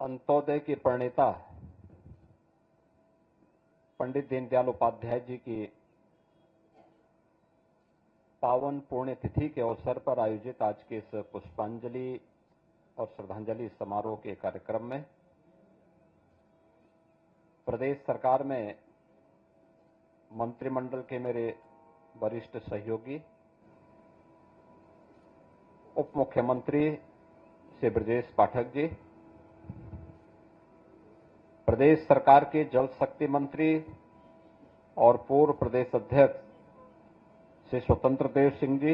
अंत्योदय के प्रणेता पंडित दीनदयाल उपाध्याय जी की पावन पुण्यतिथि के अवसर पर आयोजित आज के इस पुष्पांजलि और श्रद्धांजलि समारोह के कार्यक्रम में प्रदेश सरकार में मंत्रिमंडल के मेरे वरिष्ठ सहयोगी उप मुख्यमंत्री श्री ब्रजेश पाठक जी, प्रदेश सरकार के जल शक्ति मंत्री और पूर्व प्रदेश अध्यक्ष श्री स्वतंत्र देव सिंह जी,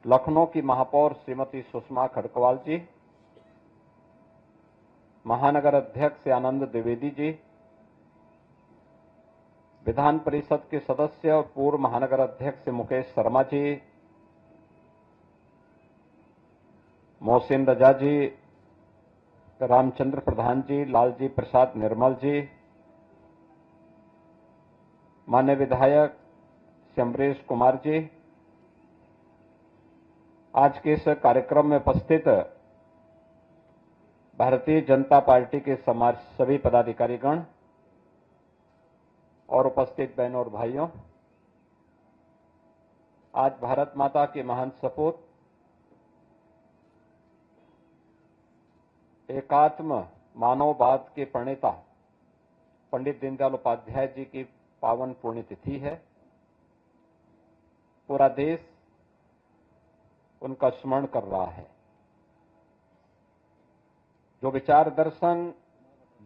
लखनऊ की महापौर श्रीमती सुषमा खड़कवाल जी, महानगर अध्यक्ष आनंद द्विवेदी जी, विधान परिषद के सदस्य और पूर्व महानगर अध्यक्ष मुकेश शर्मा जी, मोहसिन रजा जी, रामचंद्र प्रधान जी, लालजी प्रसाद निर्मल जी, मान्य विधायक श्री अमरीश कुमार जी, आज के इस कार्यक्रम में उपस्थित भारतीय जनता पार्टी के सभी पदाधिकारीगण और उपस्थित बहनों और भाइयों, आज भारत माता के महान सपूत एकात्म मानववाद के प्रणेता पंडित दीनदयाल उपाध्याय जी की पावन पुण्यतिथि है। पूरा देश उनका स्मरण कर रहा है। जो विचार दर्शन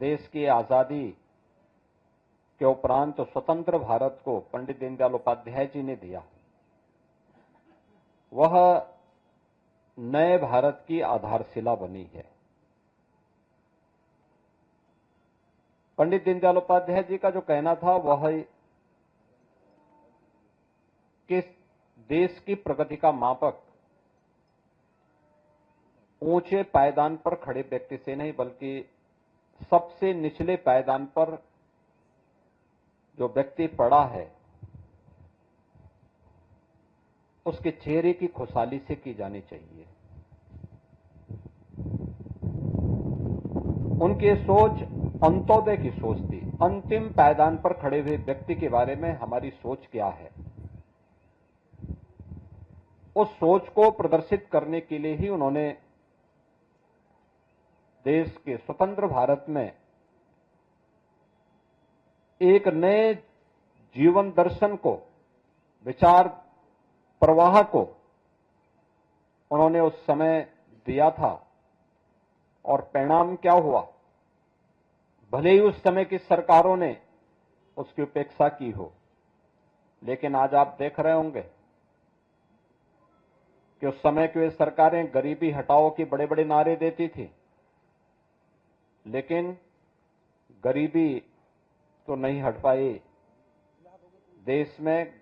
देश की आजादी के उपरांत स्वतंत्र भारत को पंडित दीनदयाल उपाध्याय जी ने दिया, वह नए भारत की आधारशिला बनी है। पंडित दीनदयाल उपाध्याय जी का जो कहना था वह कि देश की प्रगति का मापक ऊंचे पायदान पर खड़े व्यक्ति से नहीं बल्कि सबसे निचले पायदान पर जो व्यक्ति पड़ा है उसके चेहरे की खुशहाली से की जानी चाहिए। उनकी सोच अंत्योदय की सोच थी। अंतिम पायदान पर खड़े हुए व्यक्ति के बारे में हमारी सोच क्या है, उस सोच को प्रदर्शित करने के लिए ही उन्होंने देश के स्वतंत्र भारत में एक नए जीवन दर्शन को, विचार प्रवाह को उन्होंने उस समय दिया था। और परिणाम क्या हुआ? भले ही उस समय की सरकारों ने उसकी उपेक्षा की हो, लेकिन आज आप देख रहे होंगे कि उस समय की वे सरकारें गरीबी हटाओ के बड़े बड़े नारे देती थी, लेकिन गरीबी तो नहीं हट पाई। देश में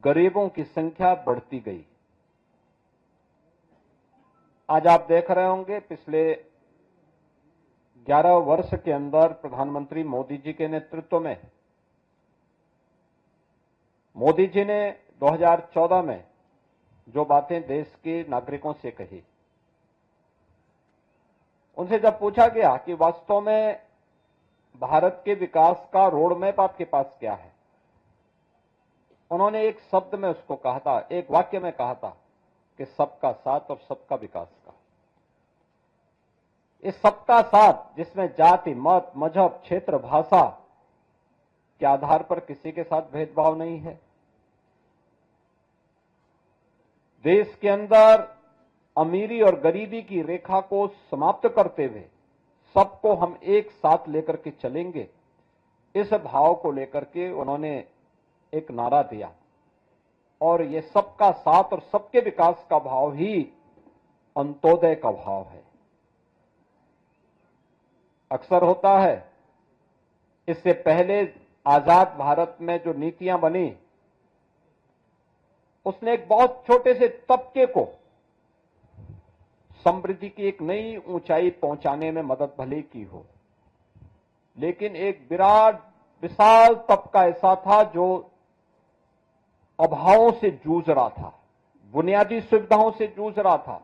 गरीबों की संख्या बढ़ती गई। आज आप देख रहे होंगे पिछले 11 वर्ष के अंदर प्रधानमंत्री मोदी जी के नेतृत्व में मोदी जी ने 2014 में जो बातें देश के नागरिकों से कही, उनसे जब पूछा गया कि वास्तव में भारत के विकास का रोड मैप आपके पास क्या है, उन्होंने एक शब्द में उसको कहा था, एक वाक्य में कहा था कि सबका साथ और सबका विकास का। इस सबका साथ जिसमें जाति, मत, मजहब, क्षेत्र, भाषा के आधार पर किसी के साथ भेदभाव नहीं है। देश के अंदर अमीरी और गरीबी की रेखा को समाप्त करते हुए सबको हम एक साथ लेकर के चलेंगे, इस भाव को लेकर के उन्होंने एक नारा दिया। और ये सबका साथ और सबके विकास का भाव ही अंत्योदय का भाव है। अक्सर होता है, इससे पहले आजाद भारत में जो नीतियां बनी, उसने एक बहुत छोटे से तबके को समृद्धि की एक नई ऊंचाई पहुंचाने में मदद भले की हो, लेकिन एक विराट विशाल तबका ऐसा था जो अभावों से जूझ रहा था, बुनियादी सुविधाओं से जूझ रहा था।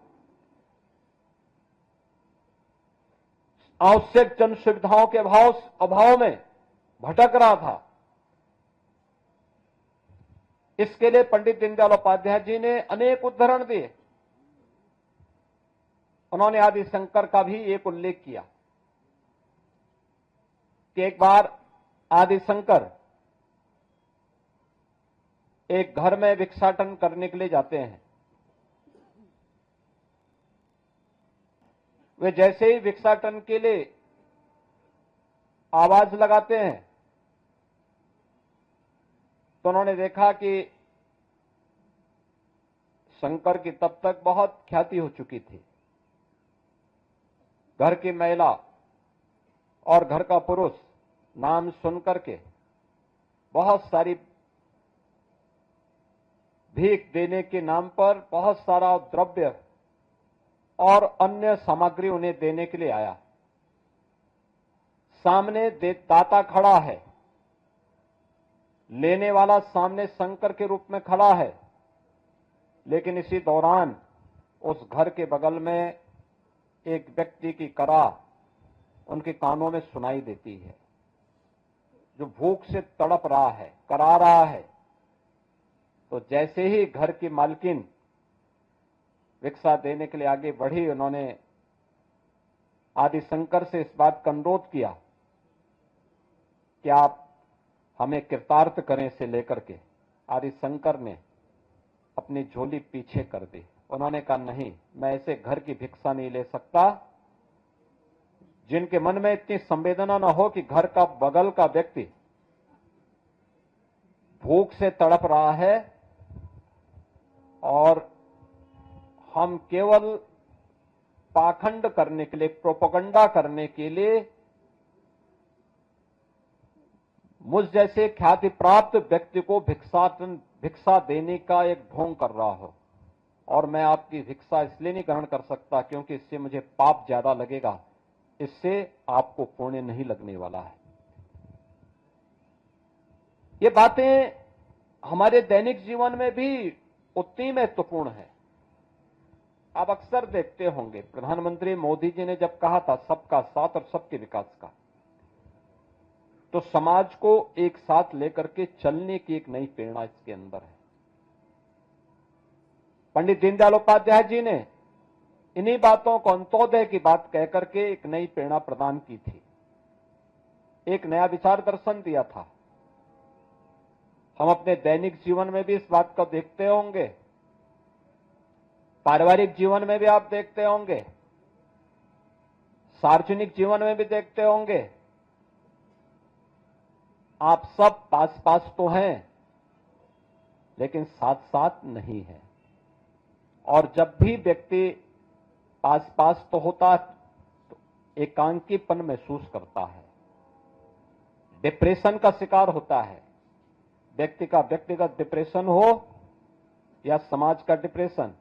आवश्यक जन सुविधाओं के अभाव में भटक रहा था। इसके लिए पंडित दीनदयाल उपाध्याय जी ने अनेक उदाहरण दिए। उन्होंने आदि शंकर का भी एक उल्लेख किया कि एक बार आदि शंकर एक घर में भिक्षाटन करने के लिए जाते हैं। वे जैसे ही भिक्षाटन के लिए आवाज लगाते हैं तो उन्होंने देखा कि शंकर की तब तक बहुत ख्याति हो चुकी थी। घर की महिला और घर का पुरुष नाम सुनकर के बहुत सारी भीख देने के नाम पर बहुत सारा द्रव्य और अन्य सामग्री उन्हें देने के लिए आया। सामने दाता खड़ा है, लेने वाला सामने शंकर के रूप में खड़ा है, लेकिन इसी दौरान उस घर के बगल में एक व्यक्ति की करा उनके कानों में सुनाई देती है, जो भूख से तड़प रहा है, करा रहा है। तो जैसे ही घर की मालकिन भिक्षा देने के लिए आगे बढ़ी, उन्होंने आदि शंकर से इस बात का अनुरोध किया कि आप हमें कृतार्थ करें से लेकर के। आदि शंकर ने अपनी झोली पीछे कर दी। उन्होंने कहा, नहीं, मैं ऐसे घर की भिक्षा नहीं ले सकता जिनके मन में इतनी संवेदना न हो कि घर का बगल का व्यक्ति भूख से तड़प रहा है और हम केवल पाखंड करने के लिए, प्रोपेगेंडा करने के लिए मुझ जैसे ख्याति प्राप्त व्यक्ति को भिक्षा देने का एक ढोंग कर रहा हो, और मैं आपकी भिक्षा इसलिए नहीं ग्रहण कर सकता क्योंकि इससे मुझे पाप ज्यादा लगेगा, इससे आपको पुण्य नहीं लगने वाला है। ये बातें हमारे दैनिक जीवन में भी उतनी महत्वपूर्ण है। आप अक्सर देखते होंगे प्रधानमंत्री मोदी जी ने जब कहा था सबका साथ और सबके विकास का, तो समाज को एक साथ लेकर के चलने की एक नई प्रेरणा इसके अंदर है। पंडित दीनदयाल उपाध्याय जी ने इन्हीं बातों को अंत्योदय की बात कहकर के एक नई प्रेरणा प्रदान की थी, एक नया विचार दर्शन दिया था। हम अपने दैनिक जीवन में भी इस बात को देखते होंगे, पारिवारिक जीवन में भी आप देखते होंगे, सार्वजनिक जीवन में भी देखते होंगे। आप सब पास पास तो हैं, लेकिन साथ साथ नहीं है। और जब भी व्यक्ति पास पास तो होता तो एकांकीपन महसूस करता है, डिप्रेशन का शिकार होता है। व्यक्ति का व्यक्तिगत डिप्रेशन हो या समाज का डिप्रेशन,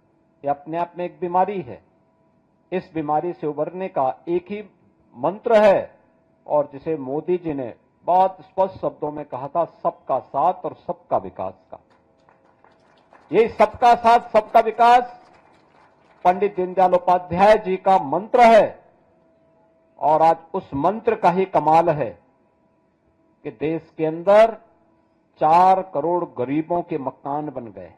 यह अपने आप में एक बीमारी है। इस बीमारी से उबरने का एक ही मंत्र है, और जिसे मोदी जी ने बहुत स्पष्ट शब्दों में कहा था, सबका साथ और सबका विकास का। ये सबका साथ सबका विकास पंडित दीनदयाल उपाध्याय जी का मंत्र है, और आज उस मंत्र का ही कमाल है कि देश के अंदर 4 करोड़ गरीबों के मकान बन गए।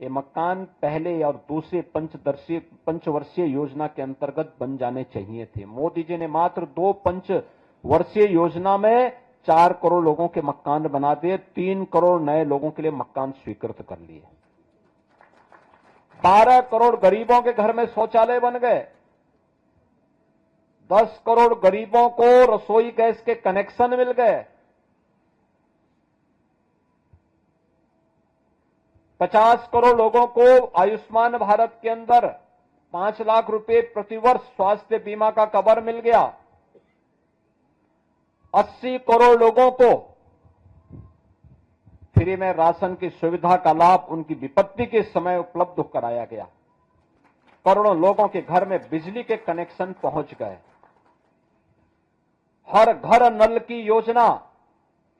ये मकान पहले और दूसरे पंचवर्षीय योजना के अंतर्गत बन जाने चाहिए थे। मोदी जी ने मात्र 2 पंचवर्षीय योजना में 4 करोड़ लोगों के मकान बना दिए, 3 करोड़ नए लोगों के लिए मकान स्वीकृत कर लिए। 12 करोड़ गरीबों के घर में शौचालय बन गए। 10 करोड़ गरीबों को रसोई गैस के कनेक्शन मिल गए। 50 करोड़ लोगों को आयुष्मान भारत के अंदर 5 लाख रुपए प्रतिवर्ष स्वास्थ्य बीमा का कवर मिल गया। 80 करोड़ लोगों को फ्री में राशन की सुविधा का लाभ उनकी विपत्ति के समय उपलब्ध कराया गया। करोड़ों लोगों के घर में बिजली के कनेक्शन पहुंच गए। हर घर नल की योजना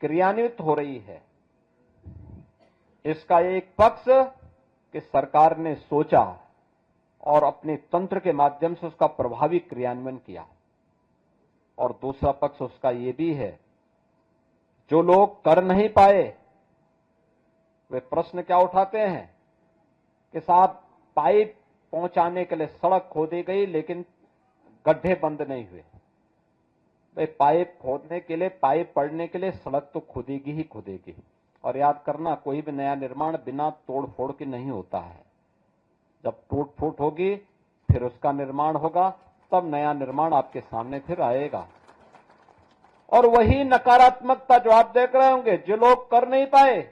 क्रियान्वित हो रही है। इसका एक पक्ष कि सरकार ने सोचा और अपने तंत्र के माध्यम से उसका प्रभावी क्रियान्वयन किया। और दूसरा पक्ष उसका ये भी है, जो लोग कर नहीं पाए वे प्रश्न क्या उठाते हैं कि साहब पाइप पहुंचाने के लिए सड़क खोदी गई लेकिन गड्ढे बंद नहीं हुए। भाई पाइप खोदने के लिए, पाइप पड़ने के लिए सड़क तो खुदेगी ही खुदेगी। और याद करना, कोई भी नया निर्माण बिना तोड़ फोड़ के नहीं होता है। जब टूट फूट होगी फिर उसका निर्माण होगा, तब नया निर्माण आपके सामने फिर आएगा। और वही नकारात्मकता जो आप देख रहे होंगे, जो लोग कर नहीं पाए,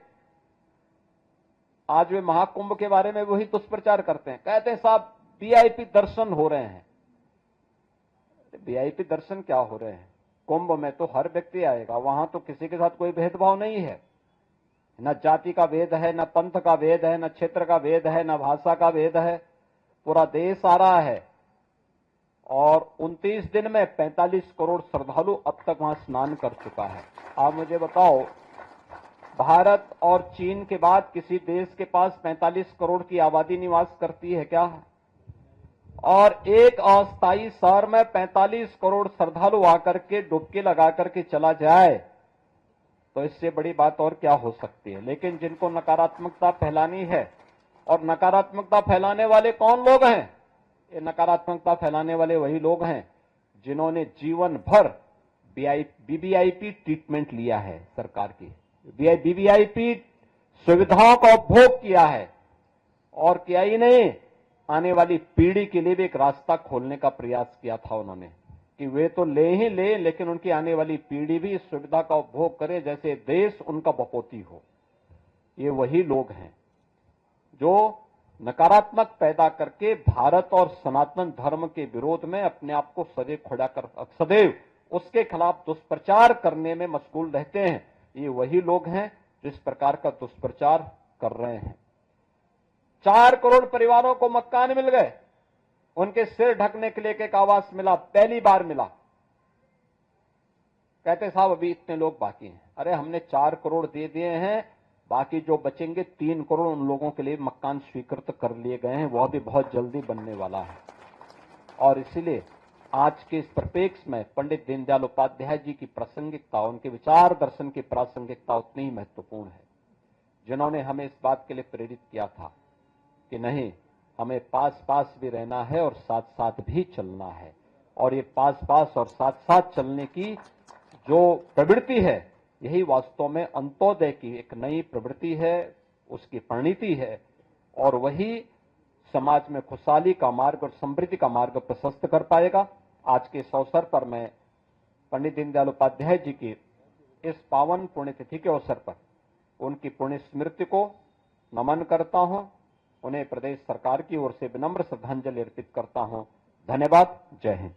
आज वे महाकुंभ के बारे में वही दुष्प्रचार करते हैं। कहते हैं साहब वीआईपी दर्शन हो रहे हैं। वीआईपी दर्शन क्या हो रहे हैं? कुंभ में तो हर व्यक्ति आएगा, वहां तो किसी के साथ कोई भेदभाव नहीं है। न जाति का भेद है, न पंथ का भेद है, न क्षेत्र का भेद है, न भाषा का भेद है। पूरा देश आ रहा है और 29 दिन में 45 करोड़ श्रद्धालु अब तक वहां स्नान कर चुका है। आप मुझे बताओ, भारत और चीन के बाद किसी देश के पास 45 करोड़ की आबादी निवास करती है क्या? और एक अस्थायी शहर में 45 करोड़ श्रद्धालु आकर के डुबकी लगा करके चला जाए तो इससे बड़ी बात और क्या हो सकती है। लेकिन जिनको नकारात्मकता फैलानी है, और नकारात्मकता फैलाने वाले कौन लोग हैं? ये नकारात्मकता फैलाने वाले वही लोग हैं जिन्होंने जीवन भर बीवीआईपी ट्रीटमेंट लिया है, सरकार की बीवीआईपी सुविधाओं का उपभोग किया है। और किया ही नहीं, आने वाली पीढ़ी के लिए भी एक रास्ता खोलने का प्रयास किया था उन्होंने कि वे तो ले ही ले, लेकिन उनकी आने वाली पीढ़ी भी इस सुविधा का उपभोग करे, जैसे देश उनका बपोती हो। ये वही लोग हैं जो नकारात्मक पैदा करके भारत और सनातन धर्म के विरोध में अपने आप को सदैव खड़ा कर, सदैव उसके खिलाफ दुष्प्रचार करने में मशगूल रहते हैं। ये वही लोग हैं जो इस प्रकार का दुष्प्रचार कर रहे हैं। 4 करोड़ परिवारों को मकान मिल गए, उनके सिर ढकने के लिए एक आवास मिला, पहली बार मिला। कहते साहब अभी इतने लोग बाकी हैं। अरे हमने 4 करोड़ दे दिए हैं, बाकी जो बचेंगे 3 करोड़ उन लोगों के लिए मकान स्वीकृत कर लिए गए हैं, वह भी बहुत जल्दी बनने वाला है। और इसीलिए आज के इस परिप्रेक्ष्य में पंडित दीनदयाल उपाध्याय जी की प्रासंगिकता, उनके विचार दर्शन की प्रासंगिकता उतनी ही महत्वपूर्ण है, जिन्होंने हमें इस बात के लिए प्रेरित किया था कि नहीं, हमें पास पास भी रहना है और साथ साथ भी चलना है। और ये पास पास और साथ साथ चलने की जो प्रवृत्ति है, यही वास्तव में अंत्योदय की एक नई प्रवृत्ति है, उसकी परिणति है। और वही समाज में खुशहाली का मार्ग और समृद्धि का मार्ग प्रशस्त कर पाएगा। आज के इस अवसर पर मैं पंडित दीनदयाल उपाध्याय जी की इस पावन पुण्यतिथि के अवसर पर उनकी पुण्य स्मृति को नमन करता हूं। उन्हें प्रदेश सरकार की ओर से विनम्र श्रद्धांजलि अर्पित करता हूं। धन्यवाद। जय हिंद।